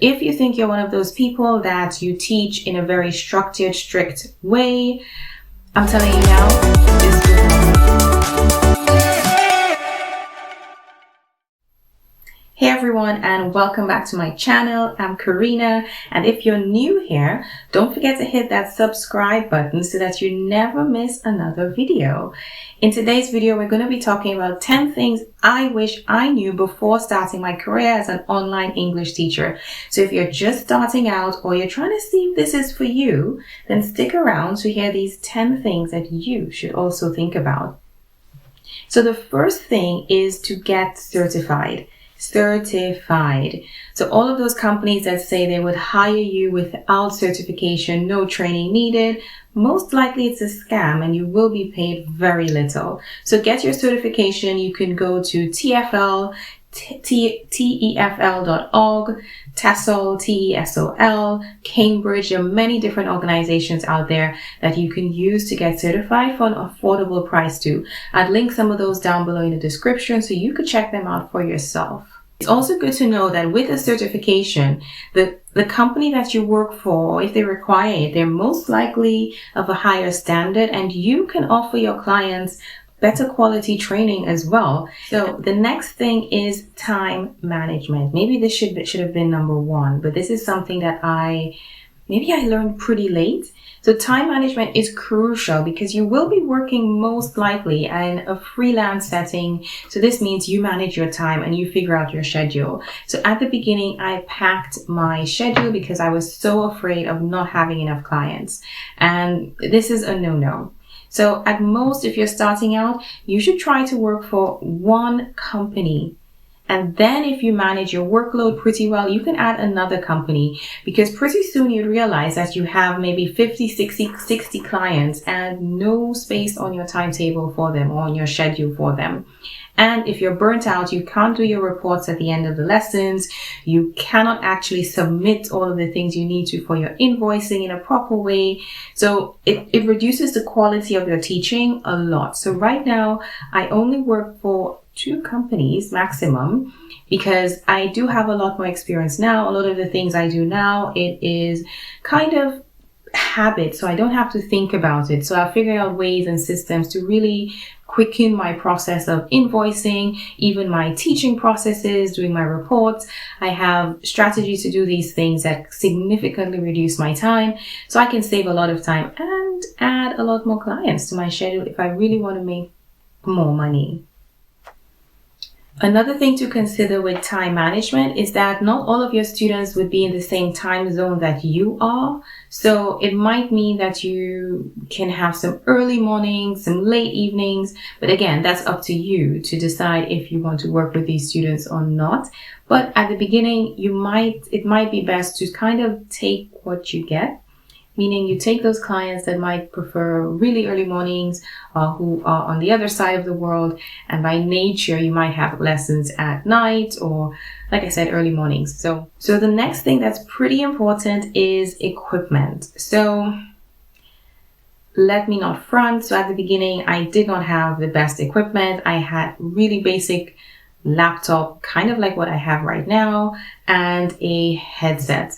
If you think you're one of those people that you teach in a very structured, strict way, I'm telling you now, this will Hey everyone, and welcome back to my channel. I'm Karina, and if you're new here, don't forget to hit that subscribe button so that you never miss another video. In today's video, we're going to be talking about 10 things I wish I knew before starting my career as an online English teacher. So if you're just starting out or you're trying to see if this is for you, then stick around to hear these 10 things that you should also think about. So the first thing is to get certified. So all of those companies that say they would hire you without certification, no training needed, most likely it's a scam and you will be paid very little. So get your certification. You can go to TEFL, TEFL.org, TESOL, TESOL, Cambridge. There are many different organizations out there that you can use to get certified for an affordable price too. I'd link some of those down below in the description so you could check them out for yourself. It's also good to know that with a certification, the company that you work for, if they require it, they're most likely of a higher standard, and you can offer your clients better quality training as well. So the next thing is time management. Maybe this should have been number one, but this is something that I learned pretty late. So time management is crucial because you will be working most likely in a freelance setting. So this means you manage your time and you figure out your schedule. So at the beginning, I packed my schedule because I was so afraid of not having enough clients. And this is a no-no. So at most, if you're starting out, you should try to work for one company. And then if you manage your workload pretty well, you can add another company, because pretty soon you'd realize that you have maybe 50, 60 clients and no space on your timetable for them or on your schedule for them. And if you're burnt out, you can't do your reports at the end of the lessons. You cannot actually submit all of the things you need to for your invoicing in a proper way. So it reduces the quality of your teaching a lot. So right now, I only work for 2 companies maximum, because I do have a lot more experience now. A lot of the things I do now, it is kind of habit, so I don't have to think about it. So I figured out ways and systems to really quicken my process of invoicing, even my teaching processes, doing my reports. I have strategies to do these things that significantly reduce my time, so I can save a lot of time and add a lot more clients to my schedule if I really want to make more money. Another thing to consider with time management is that not all of your students would be in the same time zone that you are. So it might mean that you can have some early mornings, some late evenings. But again, that's up to you to decide if you want to work with these students or not. But at the beginning, it might be best to kind of take what you get. Meaning you take those clients that might prefer really early mornings, who are on the other side of the world, and by nature you might have lessons at night or, like I said, early mornings. So the next thing that's pretty important is equipment. So let me not front. So at the beginning, I did not have the best equipment. I had really basic laptop, kind of like what I have right now, and a headset.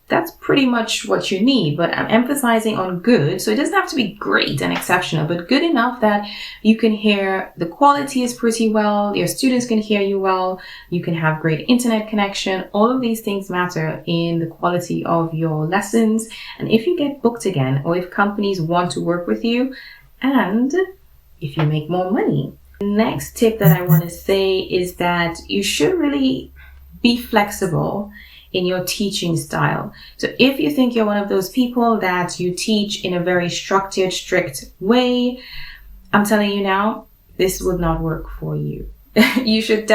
That's pretty much what you need, but I'm emphasizing on good. So it doesn't have to be great and exceptional, but good enough that you can hear the quality is pretty well, your students can hear you well, you can have great internet connection. All of these things matter in the quality of your lessons. And if you get booked again, or if companies want to work with you, and if you make more money. The next tip that I want to say is that you should really be flexible in your teaching style. So if you think you're one of those people that you teach in a very structured, strict way, I'm telling you now, this would not work for you. You should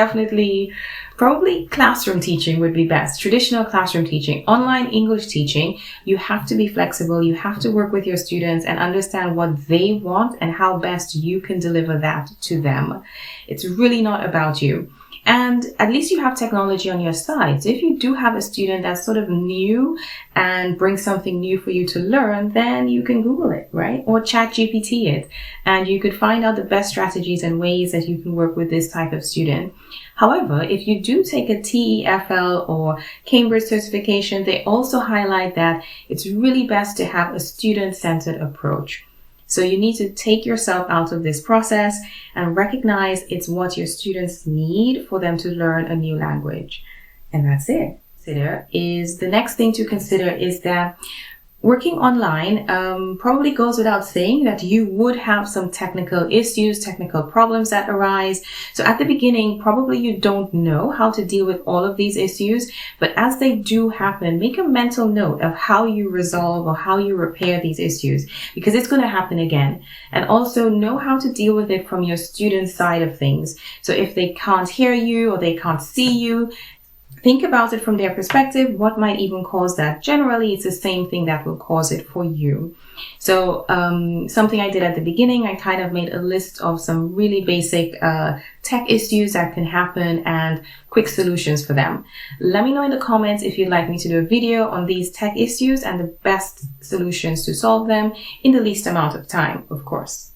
probably classroom teaching would be best. Traditional classroom teaching, online English teaching, you have to be flexible. You have to work with your students and understand what they want and how best you can deliver that to them. It's really not about you. And at least you have technology on your side. So if you do have a student that's sort of new and brings something new for you to learn, then you can Google it, right? Or chat GPT it. And you could find out the best strategies and ways that you can work with this type of student. However, if you do take a TEFL or Cambridge certification, they also highlight that it's really best to have a student-centered approach. So you need to take yourself out of this process and recognize it's what your students need for them to learn a new language. And that's it. The next thing to consider is that working online probably goes without saying that you would have some technical issues, technical problems that arise. So at the beginning, probably you don't know how to deal with all of these issues, but as they do happen, make a mental note of how you resolve or how you repair these issues, because it's going to happen again. And also know how to deal with it from your student side of things. So if they can't hear you or they can't see you, think about it from their perspective. What might even cause that? Generally, it's the same thing that will cause it for you. So something I did at the beginning, I kind of made a list of some really basic tech issues that can happen and quick solutions for them. Let me know in the comments if you'd like me to do a video on these tech issues and the best solutions to solve them in the least amount of time, of course.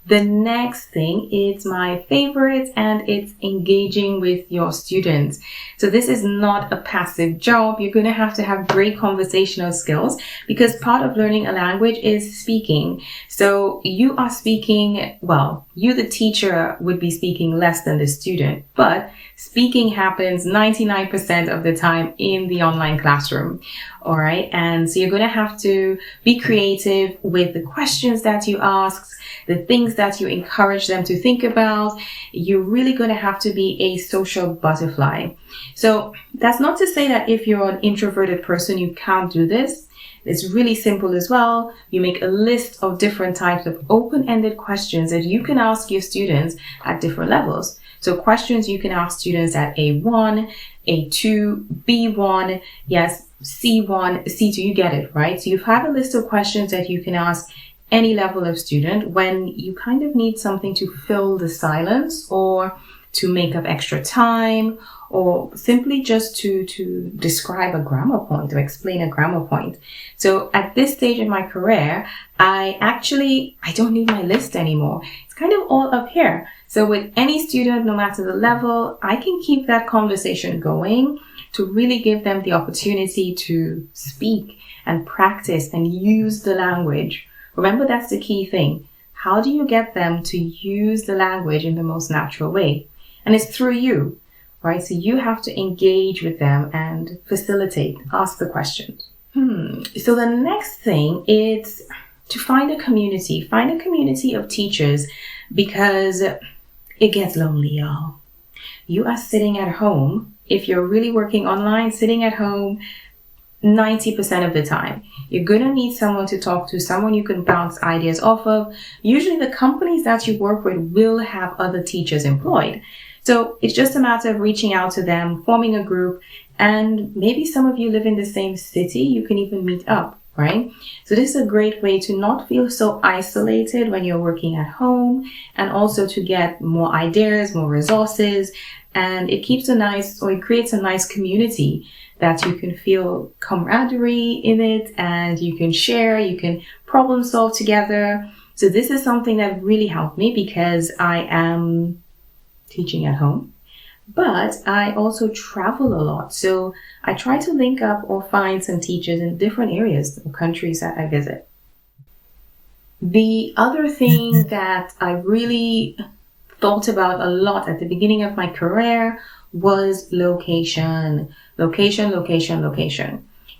The next thing is my favorite, and it's engaging with your students. So this is not a passive job. You're going to have great conversational skills, because part of learning a language is speaking. So you are speaking, well, you, the teacher, would be speaking less than the student, but speaking happens 99% of the time in the online classroom. All right. And so you're going to have to be creative with the questions that you ask, the things that you encourage them to think about. You're really going to have to be a social butterfly. So that's not to say that if you're an introverted person, you can't do this. It's really simple as well. You make a list of different types of open-ended questions that you can ask your students at different levels. So questions you can ask students at A1, A2, B1, yes, C1, C2, you get it, right? So you have a list of questions that you can ask any level of student when you kind of need something to fill the silence, or to make up extra time, or simply just to describe a grammar point or explain a grammar point. So at this stage in my career, I don't need my list anymore. It's kind of all up here. So with any student, no matter the level, I can keep that conversation going to really give them the opportunity to speak and practice and use the language. Remember, that's the key thing. How do you get them to use the language in the most natural way? And it's through you, right? So you have to engage with them and facilitate, ask the questions. So the next thing is to find a community. Find a community of teachers, because it gets lonely, y'all. You are sitting at home. If you're really working online, sitting at home 90% of the time, you're going to need someone to talk to, someone you can bounce ideas off of. Usually the companies that you work with will have other teachers employed. So it's just a matter of reaching out to them, forming a group, and maybe some of you live in the same city. You can even meet up, right? So this is a great way to not feel so isolated when you're working at home, and also to get more ideas, more resources. And it creates a nice community that you can feel camaraderie in it, and you can share, you can problem solve together. So this is something that really helped me, because I am teaching at home, but I also travel a lot. So I try to link up or find some teachers in different areas or countries that I visit. The other thing that I really thought about a lot at the beginning of my career was location.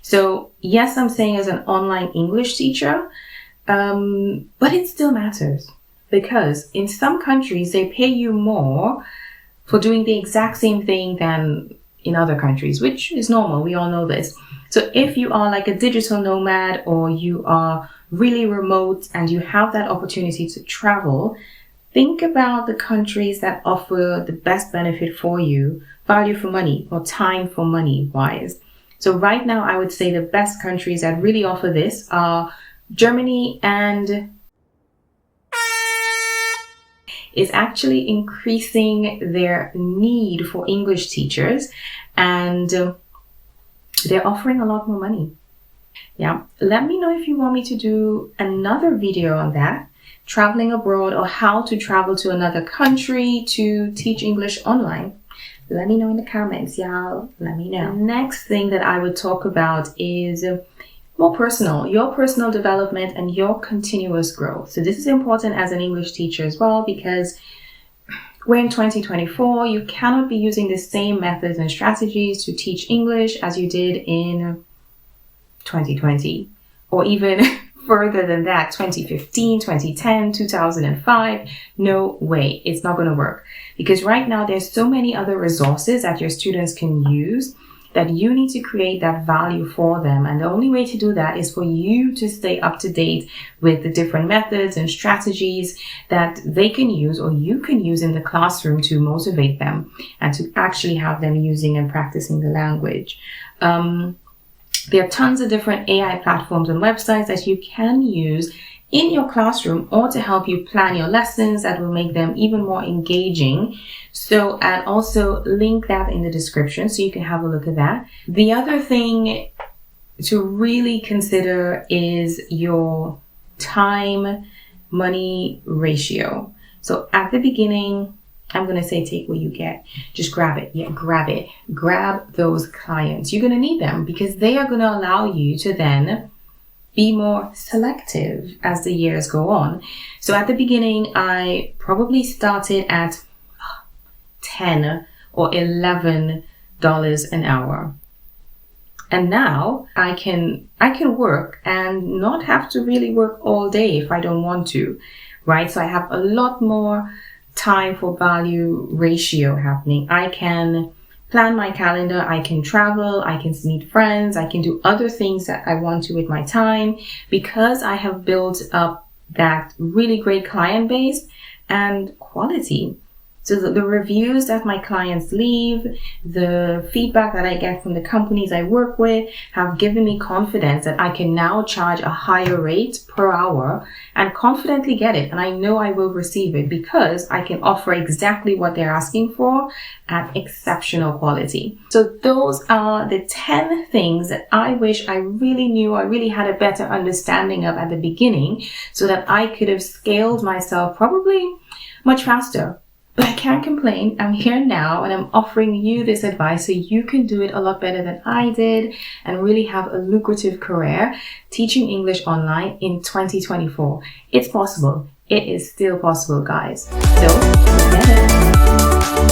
So yes, I'm saying as an online English teacher, but it still matters, because in some countries they pay you more for doing the exact same thing than in other countries, which is normal. We all know this. So if you are like a digital nomad, or you are really remote and you have that opportunity to travel, think about the countries that offer the best benefit for you, value for money or time for money wise. So right now, I would say the best countries that really offer this are Germany and is actually increasing their need for English teachers, and they're offering a lot more money. Yeah, let me know if you want me to do another video on that, traveling abroad or how to travel to another country to teach English online. Let me know in the comments, y'all. Let me know. The next thing that I would talk about is more personal, your personal development and your continuous growth. So this is important as an English teacher as well, because we're in 2024. You cannot be using the same methods and strategies to teach English as you did in 2020, or even further than that, 2015, 2010, 2005. No way. It's not going to work, because right now there's so many other resources that your students can use that you need to create that value for them. And the only way to do that is for you to stay up to date with the different methods and strategies that they can use or you can use in the classroom to motivate them and to actually have them using and practicing the language. There are tons of different AI platforms and websites that you can use in your classroom or to help you plan your lessons that will make them even more engaging. So, and also link that in the description so you can have a look at that. The other thing to really consider is your time-money ratio. So at the beginning, I'm going to say take what you get. Just grab it. Yeah, grab it. Grab those clients. You're going to need them because they are going to allow you to then be more selective as the years go on. So at the beginning, I probably started at $10 or $11 an hour. And now I can work and not have to really work all day if I don't want to, right? So I have a lot more time for value ratio happening. I can plan my calendar, I can travel, I can meet friends, I can do other things that I want to with my time because I have built up that really great client base and quality. So the reviews that my clients leave, the feedback that I get from the companies I work with have given me confidence that I can now charge a higher rate per hour and confidently get it. And I know I will receive it because I can offer exactly what they're asking for at exceptional quality. So those are the 10 things that I wish I really knew, I really had a better understanding of at the beginning so that I could have scaled myself probably much faster. But I can't complain. I'm here now and I'm offering you this advice so you can do it a lot better than I did and really have a lucrative career teaching English online in 2024. It's possible. It is still possible, guys. So, get it.